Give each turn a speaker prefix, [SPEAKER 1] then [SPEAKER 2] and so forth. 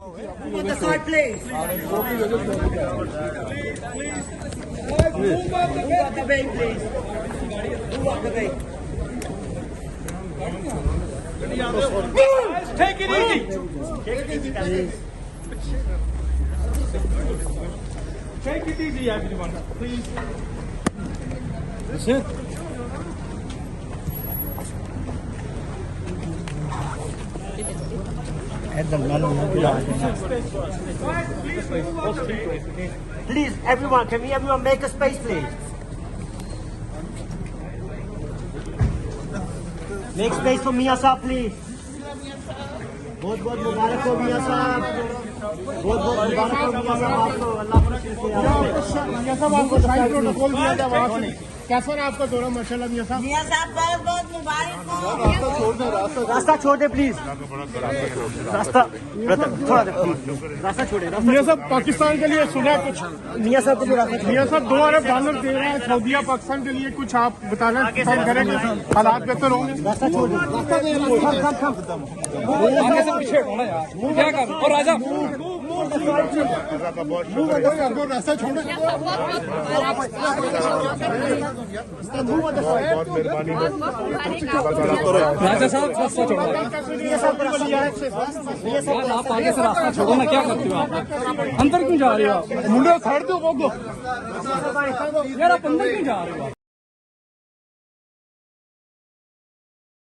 [SPEAKER 1] On the side, please. Move out the way, please. Move out the way.
[SPEAKER 2] Take it easy. Take it easy, everyone, please. That's it.
[SPEAKER 1] Please, everyone, can we everyone make a space, please? Make space for Mia Saab, please. बहुत बहुत मुबारक हो मियां साहब, बहुत बहुत मुबारक हो मियां साहब आपको, अल्लाह खुशी से
[SPEAKER 3] मियां साहब आपको शाही प्रोटोकॉल दिया था वहाँ से कैसा रहा आपका दौरा? माशाल्लाह मियां साहब
[SPEAKER 1] बहुत बहुत मुबारक हो। रास्ता छोड़ दे प्लीज, रास्ता थोड़ा रास्ता छोड़े।
[SPEAKER 3] मियां साहब पाकिस्तान के लिए सुना कुछ?
[SPEAKER 1] मियां साहब को
[SPEAKER 3] मियां साहब $2 अरब दे रहा है सऊदीया पाकिस्तान के लिए, कुछ आप बताना पसंद करेंगे? हालात बेहतर होंगे?
[SPEAKER 1] रास्ता छोड़ दे,
[SPEAKER 2] आगे से पीछे होना यार, क्या कर? और राजा
[SPEAKER 3] रास्ता छोड़ो।
[SPEAKER 2] राजा साहब रास्ता छोड़ो। आप आगे से रास्ता छोड़ो ना, क्या करते हो आप? अंदर क्यों जा रहे हो आप?
[SPEAKER 3] मुंडे खड़ दो वो
[SPEAKER 2] यार, आप अंदर क्यों जा रहे हो?